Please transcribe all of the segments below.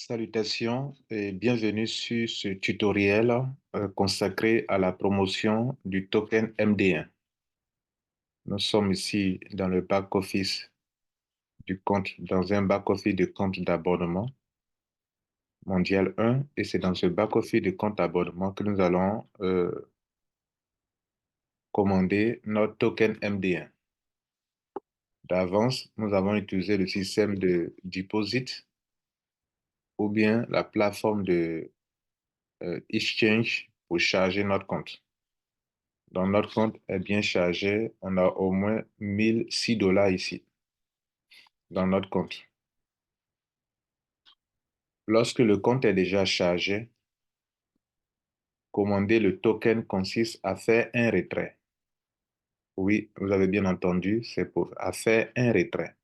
Salutations et bienvenue sur ce tutoriel consacré à la promotion du token MD1. Nous sommes ici dans le back-office du compte, dans un back-office de compte d'abonnement mondial 1 et c'est dans ce back-office de compte d'abonnement que nous allons commander notre token MD1. D'avance, nous avons utilisé le système de deposit ou bien la plateforme de exchange pour charger notre compte. Donc, notre compte est bien chargé. On a au moins 1006 $ ici, dans notre compte. Lorsque le compte est déjà chargé, commander le token consiste à faire un retrait. Oui, vous avez bien entendu, c'est pour faire un retrait.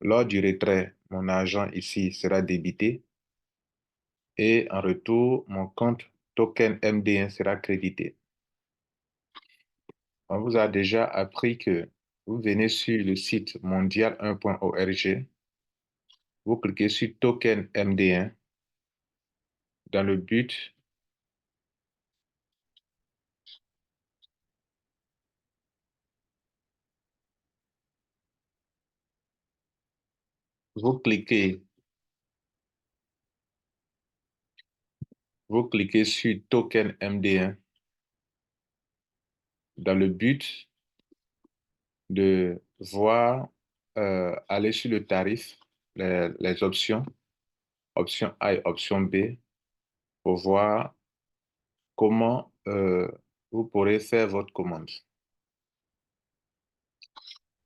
Lors du retrait, mon argent ici sera débité et en retour, mon compte token MD1 sera crédité. On vous a déjà appris que vous venez sur le site mondial1.org, vous cliquez sur token MD1 dans le but, vous cliquez, vous cliquez sur token MD1 dans le but de voir, aller sur le tarif, les options, option A et option B, pour voir comment vous pourrez faire votre commande.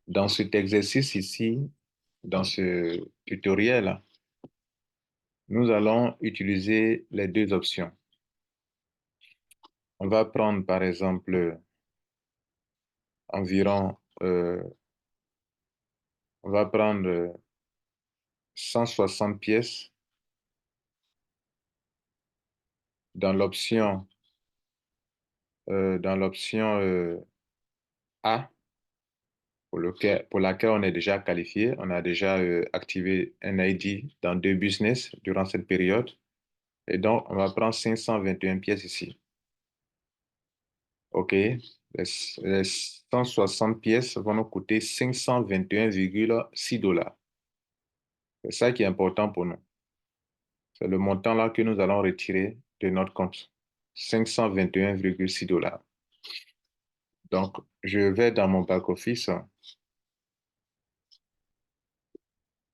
Dans cet exercice ici, dans ce tutoriel, nous allons utiliser les deux options. On va prendre par exemple environ, on va prendre 160 pièces dans l'option A pour laquelle on est déjà qualifié. On a déjà activé un ID dans 2 business durant cette période. Et donc, on va prendre 521 pièces ici. OK. Les 160 pièces vont nous coûter 521,6 $. C'est ça qui est important pour nous. C'est le montant là que nous allons retirer de notre compte. 521,6 $. Donc, je vais dans mon back-office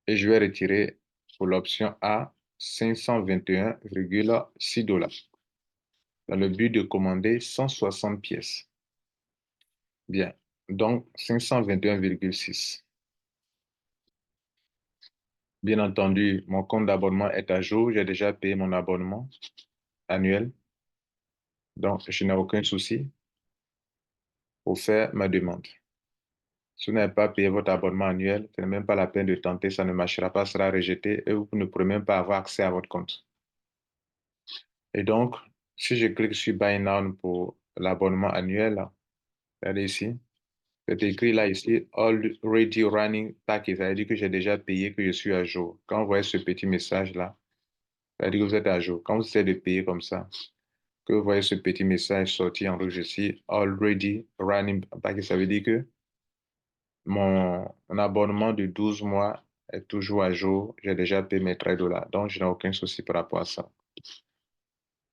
et je vais retirer pour l'option A 521,6 $ dans le but de commander 160 pièces. Bien, donc 521,6. Bien entendu, mon compte d'abonnement est à jour. J'ai déjà payé mon abonnement annuel. Donc, je n'ai aucun souci pour faire ma demande. Si vous n'avez pas payé votre abonnement annuel, ce n'est même pas la peine de tenter, ça ne marchera pas, ça sera rejeté et vous ne pourrez même pas avoir accès à votre compte. Et donc, si je clique sur Buy Now pour l'abonnement annuel, regardez ici, c'est écrit là ici, Already Running Package, ça veut dire que j'ai déjà payé, que je suis à jour. Quand vous voyez ce petit message là, ça veut dire que vous êtes à jour. Quand vous essayez de payer comme ça, que vous voyez ce petit message sortir en rouge ici, Already Running Package, ça veut dire que mon abonnement de 12 mois est toujours à jour. J'ai déjà payé mes 13 $. Donc, je n'ai aucun souci par rapport à ça.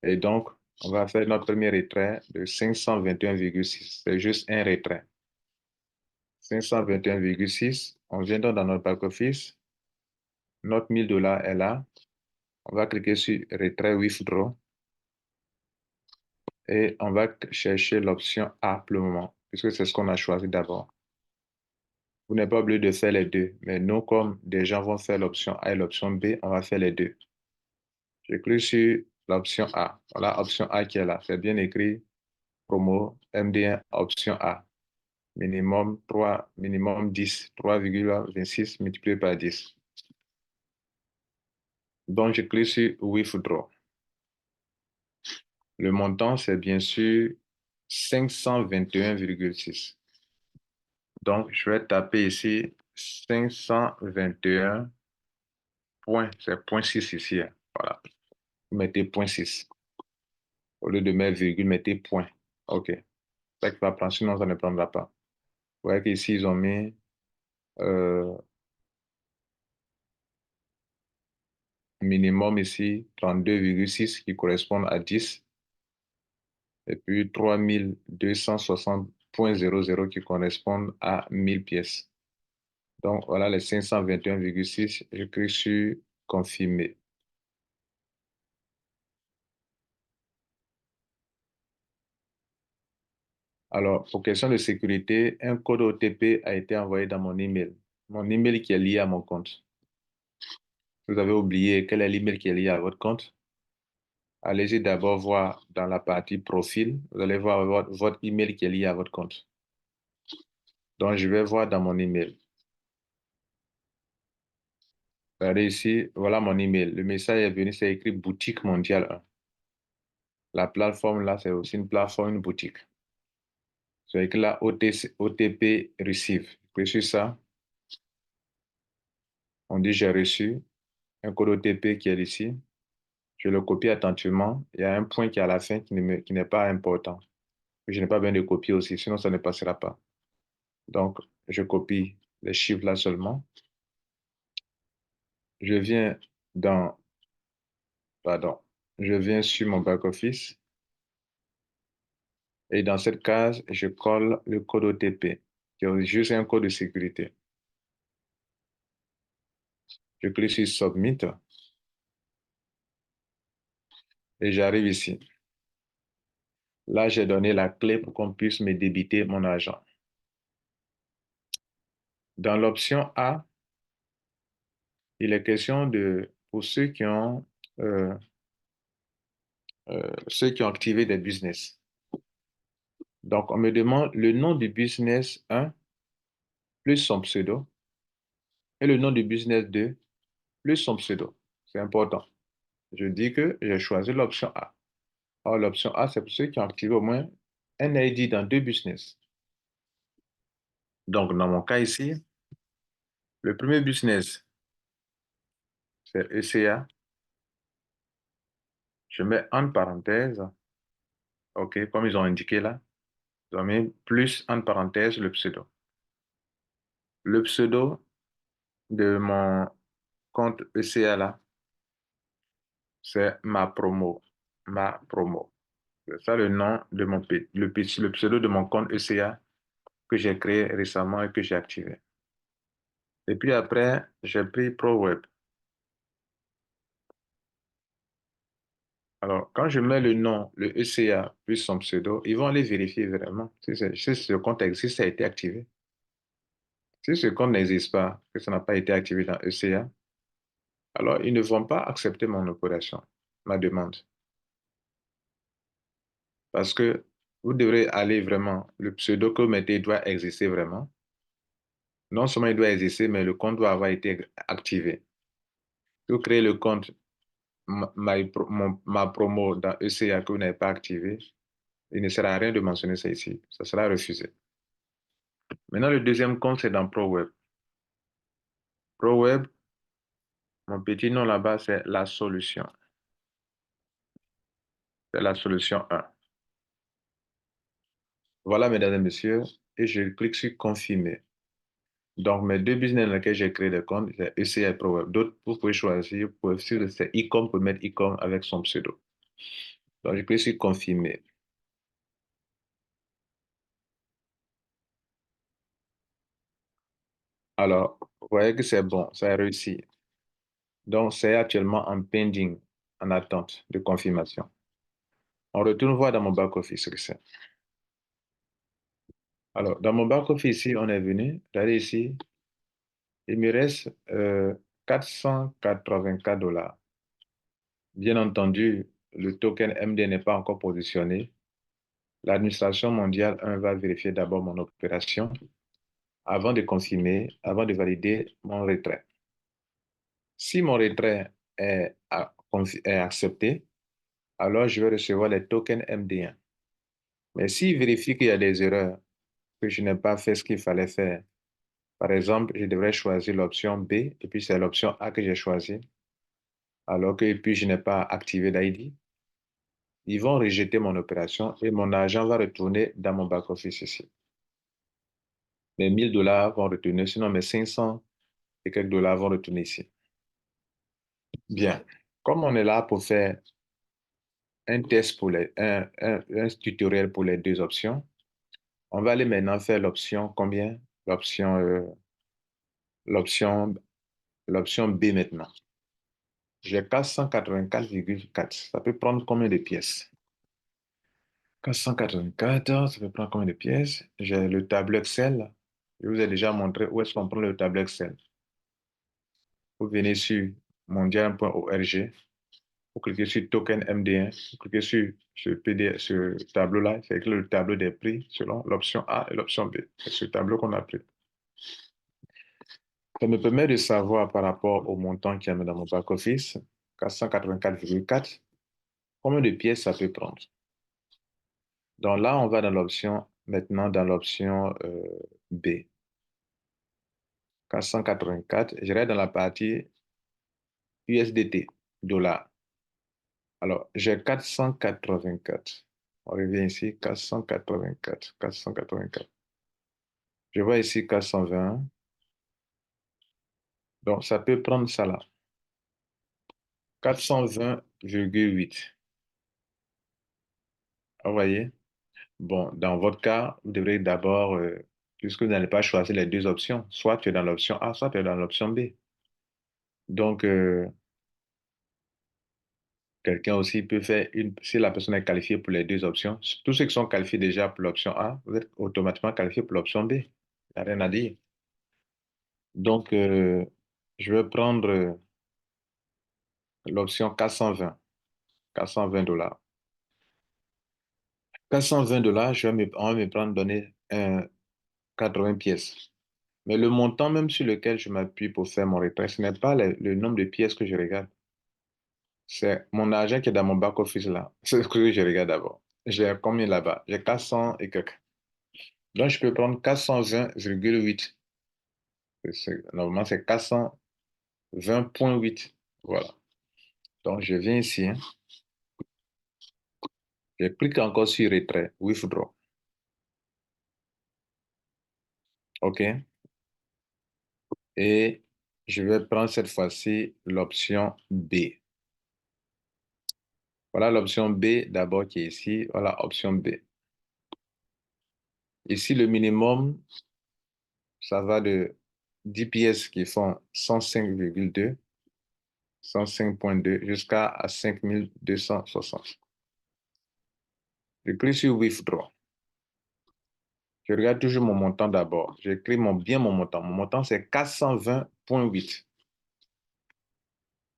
Et donc, on va faire notre premier retrait de 521,6. C'est juste un retrait. 521,6. On vient donc dans notre back-office. Notre 1000 $ est là. On va cliquer sur retrait withdraw et on va chercher l'option A pour le moment, puisque c'est ce qu'on a choisi d'abord. Vous n'êtes pas obligé de faire les deux, mais nous, comme des gens vont faire l'option A et l'option B, on va faire les deux. Je clique sur l'option A. Voilà, option A qui est là. C'est bien écrit promo MD1 option A. Minimum 3, minimum 10, 3,26 multiplié par 10. Donc, je clique sur Withdraw. Le montant, c'est bien sûr 521,6. Donc, je vais taper ici 521,6 point, c'est point 6 ici, hein. Voilà. Vous mettez point 6. Au lieu de mettre virgule, mettez point. OK. Ça qui va prendre, sinon ça ne prendra pas. Vous voyez qu'ici, ils ont mis euh, minimum ici 32,6 qui correspondent à 10 et puis 3260,00 qui correspondent à 1000 pièces. Donc voilà les 521,6. Je clique sur confirmer. Alors, pour question de sécurité, un code OTP a été envoyé dans mon email. Mon email qui est lié à mon compte. Vous avez oublié quel est l'email qui est lié à votre compte? Allez-y d'abord voir dans la partie profil. Vous allez voir votre email qui est lié à votre compte. Donc, je vais voir dans mon email. Regardez ici, voilà mon email. Le message est venu, c'est écrit boutique mondiale 1. La plateforme là, c'est aussi une plateforme, une boutique. C'est écrit là OTP receive. Cliquez sur ça. On dit j'ai reçu un code OTP qui est ici. Je le copie attentivement. Il y a un point qui est à la fin qui n'est pas important. Je n'ai pas besoin de copier aussi, sinon ça ne passera pas. Donc, je copie les chiffres là seulement. Je viens dans, pardon, je viens sur mon back-office et dans cette case, je colle le code OTP, qui est juste un code de sécurité. Je clique sur Submit et j'arrive ici. Là, j'ai donné la clé pour qu'on puisse me débiter mon argent. Dans l'option A, il est question de, pour euh, ceux qui ont activé des business. Donc, on me demande le nom du business 1 plus son pseudo et le nom du business 2 plus son pseudo. C'est important. Je dis que j'ai choisi l'option A. Or, l'option A, c'est pour ceux qui ont activé au moins un ID dans deux business. Donc, dans mon cas ici, le premier business, c'est ECA. Je mets entre parenthèses, OK, comme ils ont indiqué là, ils ont mis plus entre parenthèses le pseudo. Le pseudo de mon compte ECA là, c'est ma promo. Ma promo. C'est ça le nom de le pseudo de mon compte ECA que j'ai créé récemment et que j'ai activé. Et puis après, j'ai pris ProWeb. Alors, quand je mets le nom, le ECA plus son pseudo, ils vont aller vérifier vraiment si ce compte existe, ça a été activé. Si ce compte n'existe pas, que ça n'a pas été activé dans ECA, alors ils ne vont pas accepter mon opération, ma demande. Parce que vous devrez aller vraiment, le pseudo que vous mettez doit exister vraiment. Non seulement il doit exister, mais le compte doit avoir été activé. Si vous créez le compte ma promo dans ECA que vous n'avez pas activé, il ne sert à rien de mentionner ça ici. Ça sera refusé. Maintenant, le deuxième compte, c'est dans ProWeb. ProWeb, mon petit nom là-bas, c'est la solution. C'est la solution 1. Voilà, mesdames et messieurs, et je clique sur confirmer. Donc, mes deux business dans lesquels j'ai créé des comptes, c'est ECA et ProWeb. D'autres, vous pouvez choisir, si c'est e-com, vous pouvez mettre e-com avec son pseudo. Donc, je clique sur confirmer. Alors, vous voyez que c'est bon, ça a réussi. Donc, c'est actuellement en pending, en attente de confirmation. On retourne voir dans mon back-office ce que c'est. Alors, dans mon back-office ici, on est venu, regardez ici, il me reste 484 $. Bien entendu, le token MD n'est pas encore positionné. L'administration mondiale 1 va vérifier d'abord mon opération avant de confirmer, avant de valider mon retrait. Si mon retrait est accepté, alors je vais recevoir les tokens MD1. Mais s'il vérifie qu'il y a des erreurs, que je n'ai pas fait ce qu'il fallait faire, par exemple, je devrais choisir l'option B et puis c'est l'option A que j'ai choisie. alors que puis je n'ai pas activé l'ID, ils vont rejeter mon opération et mon argent va retourner dans mon back-office ici. Mes 1000 $ vont retourner, sinon mes 500 et quelques dollars vont retourner ici. Bien. Comme on est là pour faire un test pour un tutoriel pour les deux options, on va aller maintenant faire l'option combien? L'option, l'option B maintenant. J'ai 484,4. Ça peut prendre combien de pièces? 484, ça peut prendre combien de pièces? J'ai le tableau Excel. Je vous ai déjà montré où est-ce qu'on prend le tableau Excel. Vous venez sur mondial.org, vous cliquez sur token MD1, vous cliquez sur ce PDF, ce tableau-là, c'est écrit le tableau des prix selon l'option A et l'option B. C'est ce tableau qu'on a pris. Ça me permet de savoir par rapport au montant qu'il y a dans mon back-office, 484,4, combien de pièces ça peut prendre. Donc là, on va dans l'option, maintenant dans l'option B. 484, j'irai dans la partie USDT, dollars. Alors, j'ai 484. On revient ici, 484, 484. Je vois ici 420. Donc, ça peut prendre ça là. 420,8. Vous voyez? Bon, dans votre cas, vous devrez d'abord, puisque vous n'allez pas choisir les deux options, soit tu es dans l'option A, soit tu es dans l'option B. Donc, quelqu'un aussi peut faire si la personne est qualifiée pour les deux options, tous ceux qui sont qualifiés déjà pour l'option A, vous êtes automatiquement qualifié pour l'option B. Il n'y a rien à dire. Donc, je vais prendre l'option 420, 420 $. 420 $, on va me prendre donner 80 pièces. Mais le montant même sur lequel je m'appuie pour faire mon retrait, ce n'est pas le nombre de pièces que je regarde. C'est mon argent qui est dans mon back-office là. C'est ce que je regarde d'abord. J'ai combien là-bas? J'ai 400 et quelques. Donc, je peux prendre 420,8. Normalement, c'est 420,8. Voilà. Donc, je viens ici, hein. Je clique encore sur retrait, withdraw. OK. Et je vais prendre cette fois-ci l'option B. Voilà l'option B d'abord qui est ici. Voilà option B. Ici, le minimum, ça va de 10 pièces qui font 105,2, 105,2 jusqu'à 5260. Je clique sur withdraw. Je regarde toujours mon montant d'abord. J'écris bien mon montant. Mon montant, c'est 420,8.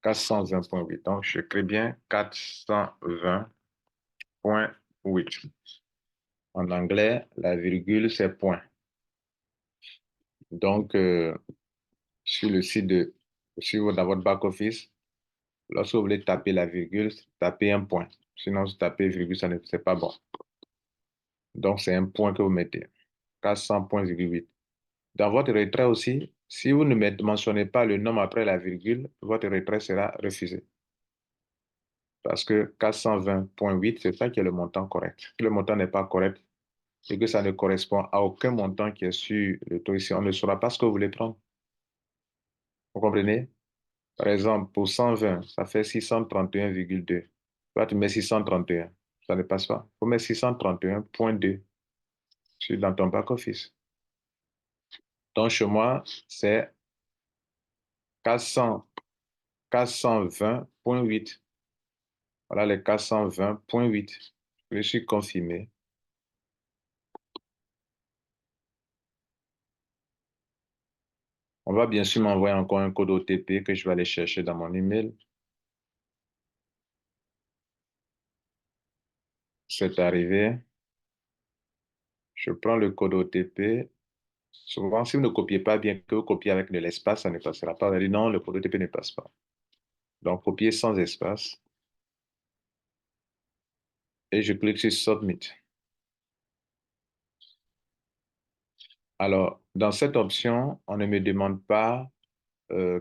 420,8. Donc, j'écris bien 420,8. En anglais, la virgule, c'est point. Donc, sur le site dans votre back-office, lorsque vous voulez taper la virgule, tapez un point. Sinon, si vous tapez virgule, c'est pas bon. Donc, c'est un point que vous mettez. 400,8. Dans votre retrait aussi, si vous ne mentionnez pas le nombre après la virgule, votre retrait sera refusé. Parce que 420,8, c'est ça qui est le montant correct. Si le montant n'est pas correct et que ça ne correspond à aucun montant qui est sur le taux ici, on ne saura pas ce que vous voulez prendre. Vous comprenez? Par exemple, pour 120, ça fait 631,2. Toi, tu mets 631. Ça ne passe pas. Il faut mettre 631,2 dans ton back-office. Donc, chez moi, c'est 400, 420,8. Voilà les 420,8. Je suis confirmé. On va bien sûr m'envoyer encore un code OTP que je vais aller chercher dans mon email. C'est arrivé. Je prends le code OTP. Souvent, si vous ne copiez pas bien, que vous copiez avec de l'espace, ça ne passera pas. Vous allez dire non, le code OTP ne passe pas. Donc, copier sans espace. Et je clique sur Submit. Alors, dans cette option, on ne me demande pas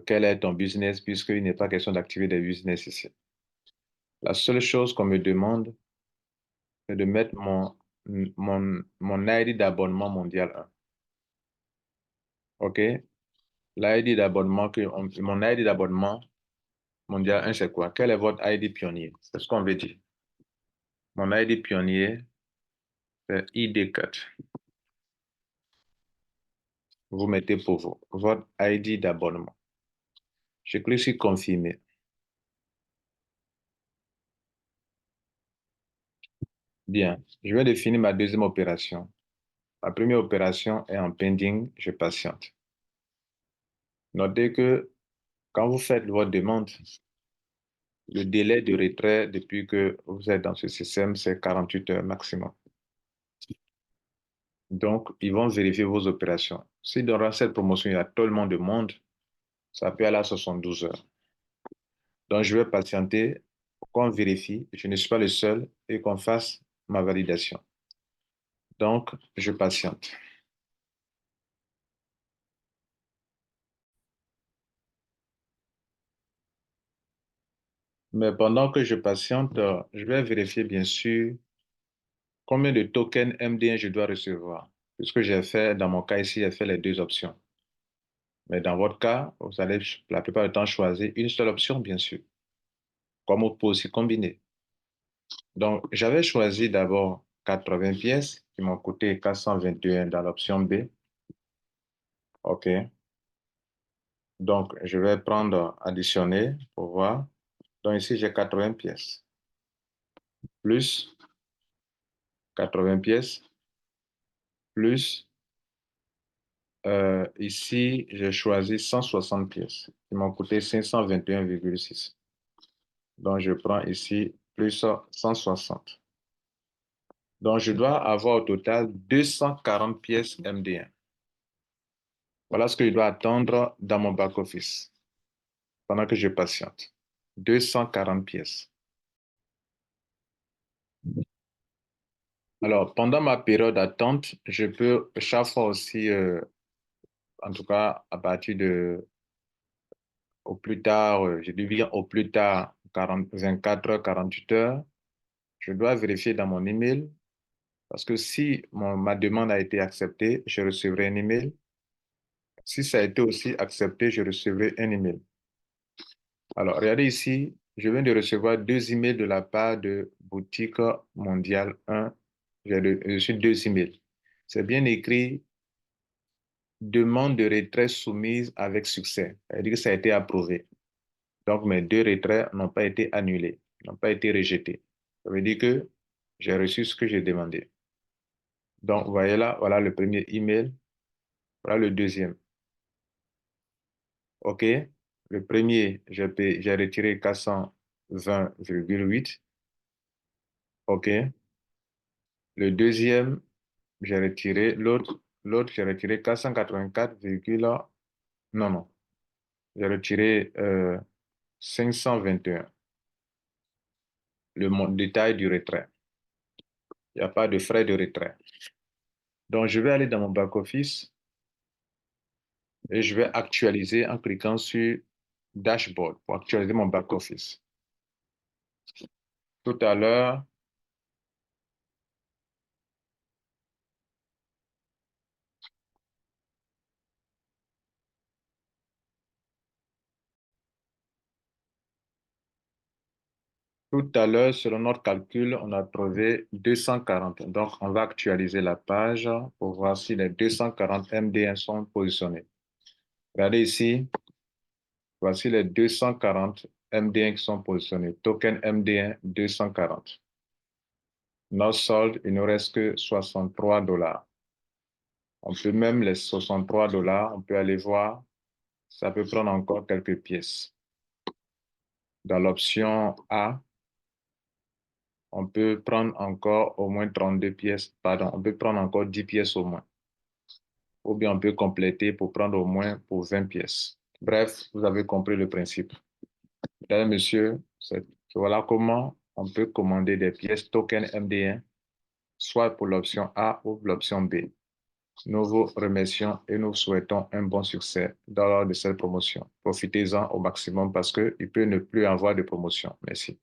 quel est ton business, puisqu'il n'est pas question d'activer des business ici. La seule chose qu'on me demande, c'est de mettre mon ID d'abonnement mondial 1. OK? L'ID d'abonnement, mon ID d'abonnement mondial 1, c'est quoi? Quel est votre ID pionnier? C'est ce qu'on veut dire. Mon ID pionnier, c'est ID4. Vous mettez pour vous votre ID d'abonnement. Je clique sur confirmer. Bien, je vais définir ma deuxième opération. Ma première opération est en pending, je patiente. Notez que quand vous faites votre demande, le délai de retrait depuis que vous êtes dans ce système, c'est 48 heures maximum. Donc, ils vont vérifier vos opérations. Si dans cette promotion, il y a tellement de monde, ça peut aller à 72 heures. Donc, je vais patienter pour qu'on vérifie, je ne suis pas le seul, et qu'on fasse ma validation. Donc, je patiente. Mais pendant que je patiente, je vais vérifier, bien sûr, combien de tokens MD1 je dois recevoir. Puisque j'ai fait, dans mon cas ici, j'ai fait les deux options. Mais dans votre cas, vous allez la plupart du temps choisir une seule option, bien sûr. Comme vous pouvez aussi combiner. Donc, j'avais choisi d'abord 80 pièces qui m'ont coûté 421 dans l'option B. OK. Donc, je vais prendre additionner pour voir. Donc, ici, j'ai 80 pièces. Plus 80 pièces. Plus, ici, j'ai choisi 160 pièces qui m'ont coûté 521,6. Donc, je prends ici plus 160. Donc, je dois avoir au total 240 pièces MD1. Voilà ce que je dois attendre dans mon back-office pendant que je patiente. 240 pièces. Alors, pendant ma période d'attente, je peux chaque fois aussi, en tout cas à partir de, au plus tard, je dis bien au plus tard, 24 heures, 48 heures, je dois vérifier dans mon email parce que si ma demande a été acceptée, je recevrai un email. Si ça a été aussi accepté, je recevrai un email. Alors, regardez ici, je viens de recevoir deux emails de la part de Boutique Mondiale 1. J'ai reçu deux emails. C'est bien écrit demande de retrait soumise avec succès. C'est-à-dire que ça a été approuvé. Donc, mes deux retraits n'ont pas été annulés, n'ont pas été rejetés. Ça veut dire que j'ai reçu ce que j'ai demandé. Donc, vous voyez là, voilà le premier email, voilà le deuxième. OK? Le premier, j'ai retiré 420,8. OK? Le deuxième, j'ai retiré l'autre, j'ai retiré 484, non, non, j'ai retiré 521. Le détail du retrait. Il n'y a pas de frais de retrait. Donc, je vais aller dans mon back-office et je vais actualiser en cliquant sur Dashboard pour actualiser mon back-office. Tout à l'heure, selon notre calcul, on a trouvé 240. Donc, on va actualiser la page pour voir si les 240 MD1 sont positionnés. Regardez ici, voici les 240 MD1 qui sont positionnés. Token MD1 240. Notre solde, il ne reste que 63 $. On peut même les 63 $, on peut aller voir, ça peut prendre encore quelques pièces. Dans l'option A, on peut prendre encore au moins 32 pièces, pardon, on peut prendre encore 10 pièces au moins. Ou bien on peut compléter pour prendre au moins pour 20 pièces. Bref, vous avez compris le principe. Mesdames et messieurs, voilà comment on peut commander des pièces token MD1, soit pour l'option A ou l'option B. Nous vous remercions et nous souhaitons un bon succès dans l'ordre de cette promotion. Profitez-en au maximum parce qu'il peut ne plus y avoir de promotion. Merci.